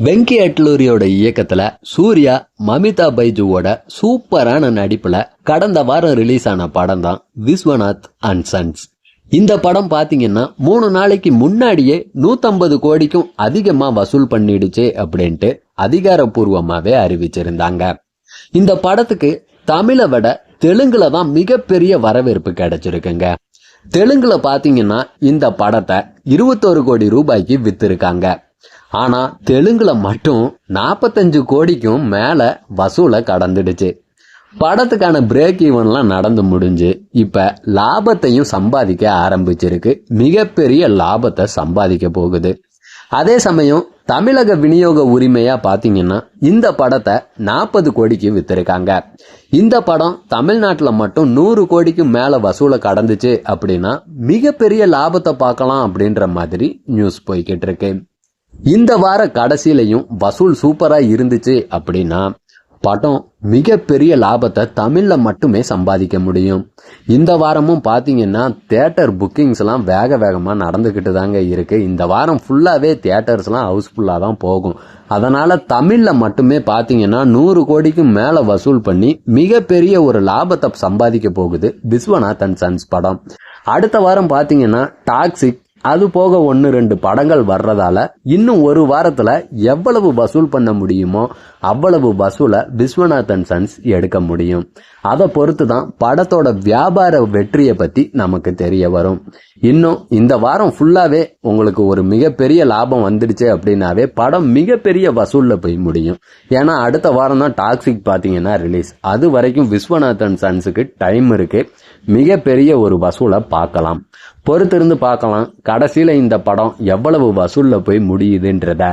வெங்கி அட்லூரியோட இயக்கத்துல சூர்யா மமிதா பைஜுவோட சூப்பரான நடிப்புல கடந்த வாரம் ரிலீஸ் ஆன படம் தான் விஸ்வநாத் அண்ட் சன்ஸ். இந்த படம் பாத்தீங்கன்னா 3 நாளைக்கு முன்னாடியே 150 கோடிக்கும் அதிகமா வசூல் பண்ணிடுச்சு அப்படின்ட்டு அதிகாரப்பூர்வமாவே அறிவிச்சிருந்தாங்க. இந்த படத்துக்கு தமிழை விட தெலுங்குல தான் மிகப்பெரிய வரவேற்பு கிடைச்சிருக்குங்க. தெலுங்குல பாத்தீங்கன்னா இந்த படத்தை 21 கோடி ரூபாய்க்கு வித்திருக்காங்க. ஆனா தெலுங்குல மட்டும் 45 கோடிக்கும் மேல வசூலை கடந்துடுச்சு. படத்துக்கான பிரேக் ஈவன்லாம் நடந்து முடிஞ்சு இப்ப லாபத்தையும் சம்பாதிக்க ஆரம்பிச்சிருக்கு. மிகப்பெரிய லாபத்தை சம்பாதிக்க போகுது. அதே சமயம் தமிழக விநியோக உரிமையா பாத்தீங்கன்னா இந்த படத்தை 40 கோடிக்கு வித்திருக்காங்க. இந்த படம் தமிழ்நாட்டுல மட்டும் 100 கோடிக்கு மேல வசூலை கடந்துச்சு அப்படின்னா மிகப்பெரிய லாபத்தை பார்க்கலாம் அப்படின்ற மாதிரி நியூஸ் போய்கிட்டு இருக்கு. இந்த வார கடைசியிலையும் வசூல் சூப்பரா இருந்துச்சு அப்படின்னா படம் மிகப்பெரிய லாபத்தை தமிழ்ல மட்டுமே சம்பாதிக்க முடியும். இந்த வாரமும் பாத்தீங்கன்னா தியேட்டர் புக்கிங்ஸ் எல்லாம் வேகமா நடந்துகிட்டு தாங்க இருக்கு. இந்த வாரம் ஃபுல்லாவே தியேட்டர்ஸ் எல்லாம் ஹவுஸ்ஃபுல்லா தான் போகும். அதனால தமிழ்ல மட்டுமே பாத்தீங்கன்னா 100 கோடிக்கும் மேல வசூல் பண்ணி மிகப்பெரிய ஒரு லாபத்தை சம்பாதிக்க போகுது விஸ்வநாத் அண்ட் சன்ஸ் படம். அடுத்த வாரம் பாத்தீங்கன்னா டாக்ஸிக், அது போக 1-2 படங்கள் வர்றதால இன்னும் ஒரு வாரத்துல எவ்வளவு வசூல் பண்ண முடியுமோ அவ்வளவு வசூலை விஸ்வநாத் அண்ட் சன்ஸ் எடுக்க முடியும். அதை பொறுத்து தான் படத்தோட வியாபார வெற்றியை பத்தி நமக்கு தெரிய வரும். இன்னும் இந்த வாரம் ஃபுல்லாவே உங்களுக்கு ஒரு மிகப்பெரிய லாபம் வந்துடுச்சு அப்படின்னாவே படம் மிகப்பெரிய வசூல்ல போய் முடியும். ஏன்னா அடுத்த வாரம் தான் டாக்ஸிக் பாத்தீங்கன்னா ரிலீஸ். அது வரைக்கும் விஸ்வநாத் அண்ட் சன்ஸுக்கு டைம் இருக்கு. மிகப்பெரிய ஒரு வசூலை பார்க்கலாம். பொறுத்திருந்து பார்க்கலாம் கடைசியில இந்த படம் எவ்வளவு வசூல்ல போய் முடியுதுன்றத.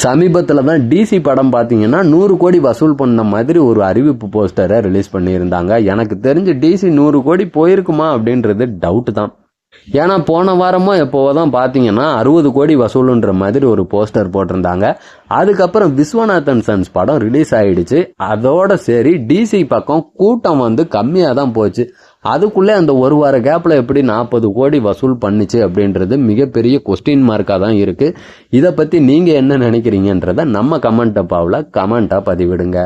சமீபத்துல தான் டிசி படம் பாத்தீங்கன்னா 100 கோடி வசூல் பண்ண மாதிரி ஒரு அறிவிப்பு போஸ்டரை ரிலீஸ் பண்ணியிருந்தாங்க. எனக்கு தெரிஞ்சு டிசி 100 கோடி போயிருக்குமா அப்படின்றது டவுட் தான். ஏன்னா போன வாரமோ எப்போதான் பாத்தீங்கன்னா 60 கோடி வசூலுன்ற மாதிரி ஒரு போஸ்டர் போட்டிருந்தாங்க. அதுக்கப்புறம் விஸ்வநாத் அண்ட் சன்ஸ் படம் ரிலீஸ் ஆயிடுச்சு. அதோட சரி டிசி பக்கம் கூட்டம் கம்மியா தான் போச்சு. அதுக்குள்ளே அந்த ஒரு வார கேப்ல எப்படி 40 கோடி வசூல் பண்ணிச்சு அப்படின்றது மிகப்பெரிய கொஸ்டின் மார்க்கா தான் இருக்கு. இதை பத்தி நீங்க என்ன நினைக்கிறீங்கன்றத நம்ம கமெண்ட் பாவுல கமெண்டா பதிவிடுங்க.